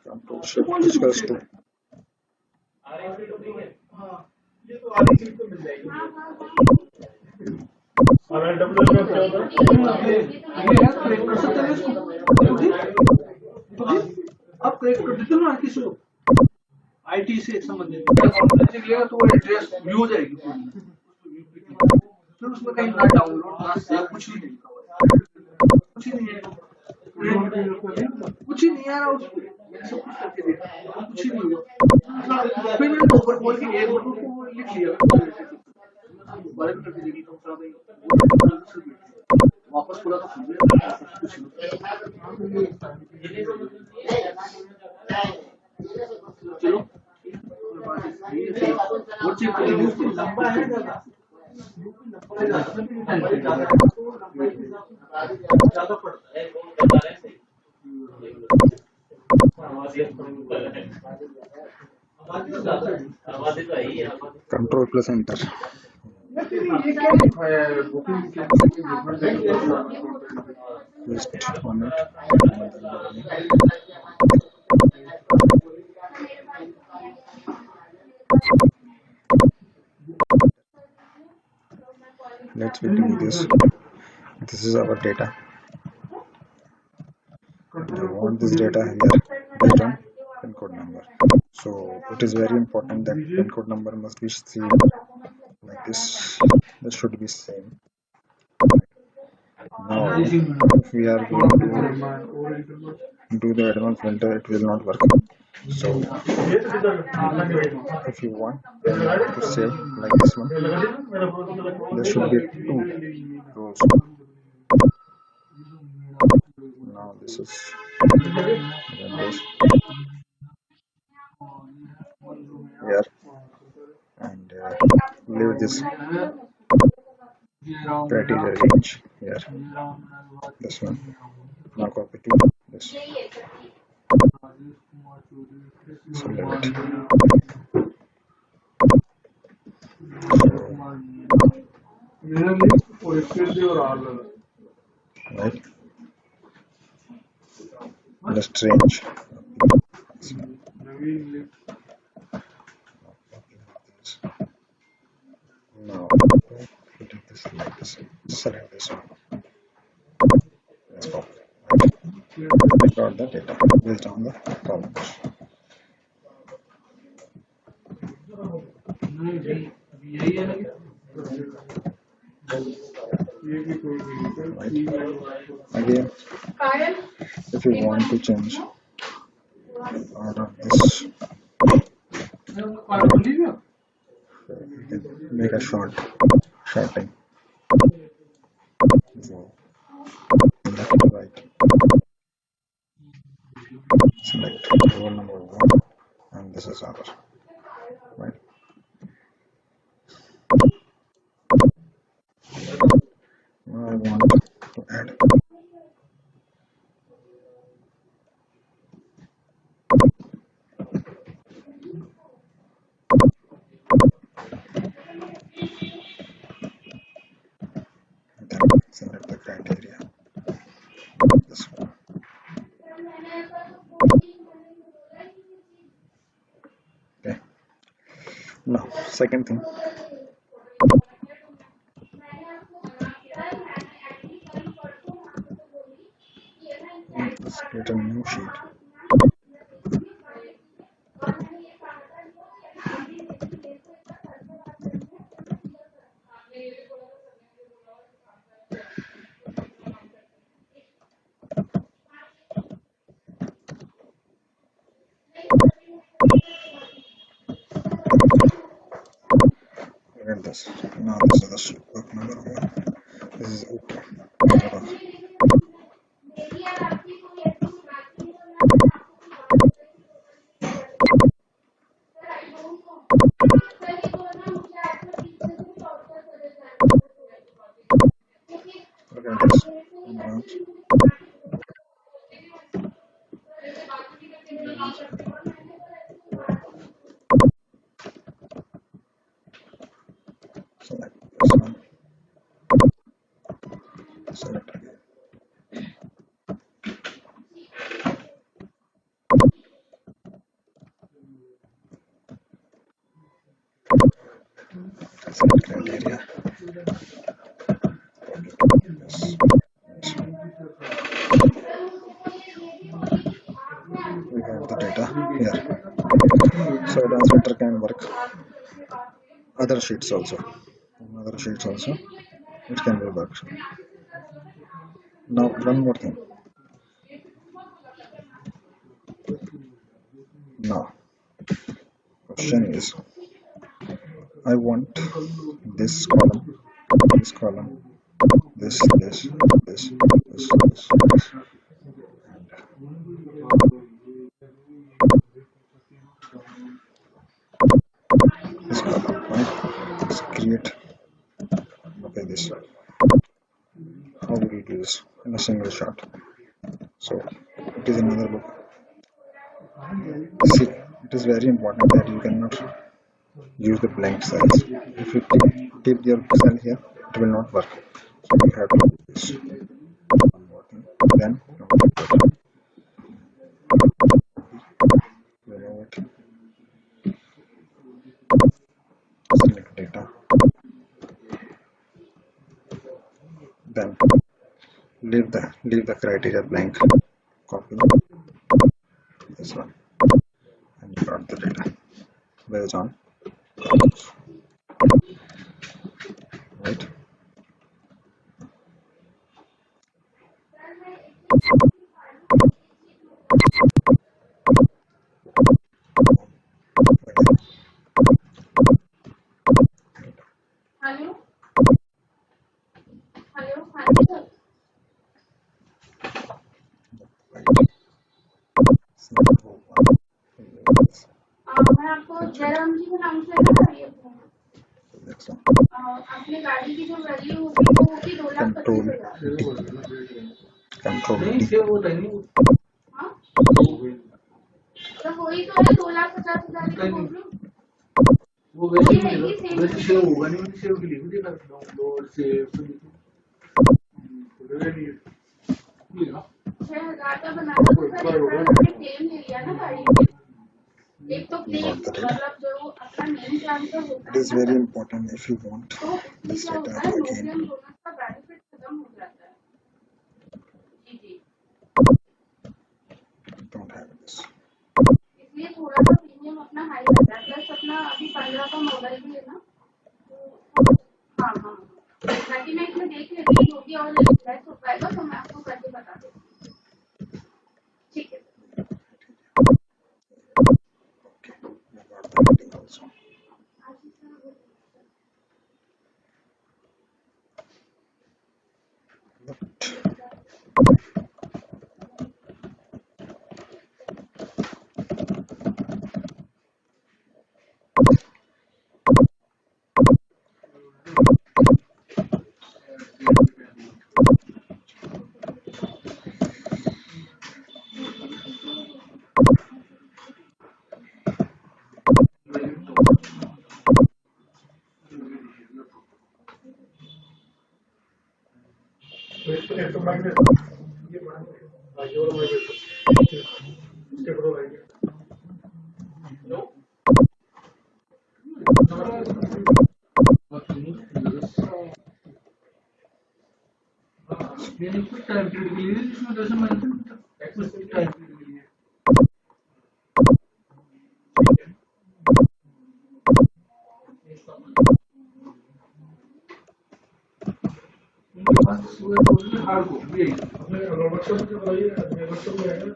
Control shift discuss to आप correct कर देते हो ना किसी को आईटी से संबंधित कॉन्फ्रेंसिंग लेगा तो वो एड्रेस व्यू हो जाएगी फिर उसमें कहीं ना डाउनलोड ना सेव कुछ भी नहीं लिखा हुआ है कुछ ही नहीं है कुछ ही नहीं आ रहा उसमें मैंने सब कुछ करके देखा कुछ ही नहीं हुआ फिर मैंने दो बार खोल के एक बार को लिख लिया दोबारा भी करके देखी तो भाई वापस खोला तो खुल गया कुछ नहीं चलो वो चेक लंबा है ज्यादा पड़ता है control plus enter. Just on it. Let's do this. This is our data. I want this data here based on pin code number. So it is very important that pin code number must be seen like this. This should be same. Now, if we are going to do the advanced filter, it will not work. So, if you want to save like this one, there should be two rows. Now this is this here and leave this criteria range here. This one. Now copy to this. So leave it. Right. Just change. Now put this like this. Select this one. Let's go. We got the data based on the columns. Right. Again, if you want to change out of this, you can make a shorting. So left to right. Select row number 1 and this is our right. Now I want to add then select the criteria. This one. Okay. Now second thing. Let's create a new sheet. Look at this. Now this is the book number 1. This is okay. Look at this. Select this one, select again, select criteria, yes, yes. We have the data here. So translator can work other sheets also. On other sheets also it can be worked. Now one more thing. Now question is, I want this column, this column, this, this, this column, right? Let's create, okay, this. How would you do this in a single shot? So it is another book. See, it is very important that you cannot use the blank cells. If you tip your cell here, it will not work. So you have to do this. One more thing. Then remove it. Select data. Then leave the criteria blank. Copy this one, and you got the data based on columns, right? Hello hello हाँ जी sir मैं आपको जयराम जी के नाम से ना ये अपनी गाड़ी की जो वैल्यू होगी वो होगी 2,25,000 कंट्रोल हाँ तो वही तो है 2,50,000 की बोल रही हूँ वो वैसे सेव होगा नहीं सेव के लिए भी देखा डाउनलोड सेव 6,000 का बना तो सर हमने क्लेम ले लिया ना गाड़ी में एक तो क्लेम मतलब जो अपना मेन प्लान का होता है It is very important if you want तो उसमें this क्या data होता है नो again. क्लेम बोनस का बेनिफिट खत्म हो जाता है जी जी Don't have this. इसलिए थोड़ा सा प्रीमियम अपना हाई रहता है प्लस अपना अभी 15 का मॉडल भी है ना तो हाँ हाँ ताकि मैं इसमें देख लेती हूँ जो भी और लेस हो पाएगा तो मैं आपको करके बता दूँगी ठीक है You got the rating also. कुछ टाइम पीरियड के लिए इसमें जैसे मैंने एक्सेस टाइम पीरियड के लिए उनके पास वो टोटली हार्ड कॉपी है अपने वर्कशॉप के बताइए वर्कशॉप में आएगा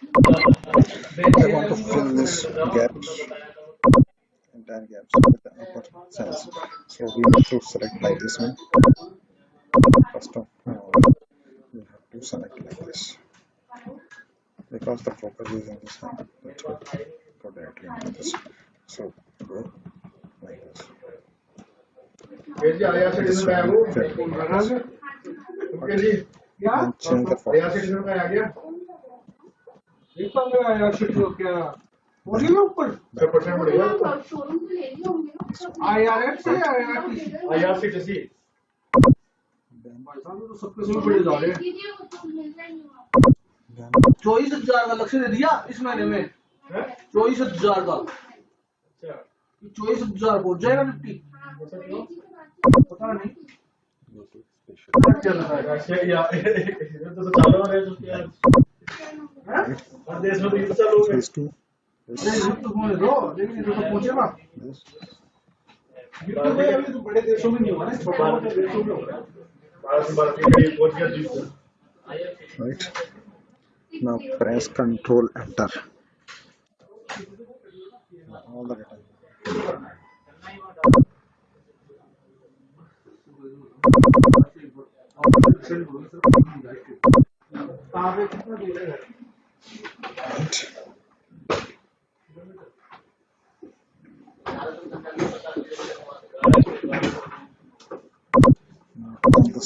I want to fill this gaps, entire gaps with the upper cells. So we need to select like this one. First of all, we have to select like this because the focus is in this hand. for directly into this. So go like this. जी आया से This dinner का will वो be filled like रहा this. है okay जी क्या And change the आया से focus. Dinner का आ गया एक बार में आया से तो क्या वो नहीं ऊपर 10% बढ़ेगा शोरूम से ले लिए होंगे ना आईआरएफ से आईआरसीटीसी सी Then, भाई साहब तो सब कुछ बड़े जा रहे हैं कीजिए वो तो मिल जाएंगे वहाँ 24,000 का लक्ष्य दे दिया इस महीने में 24,000 का अच्छा 24,000 पहुंच जाएगा निफ्टी पता नहीं YouTube special. क्या चल रहा है ऐसे यार ये तो चालू हो रहा है तो क्या हैं हर देश में तो ये चालू हो Phase 2. अरे ये तो होने दो लेकिन ये तो पहुंचेगा This. यूट्यूब में अभी तो बड़े देशों में नहीं होगा ना छोटे मोटे देशों में होगा भारत के करीब पहुंच गया जी Right. Now press Control Enter. All the data. Right. All the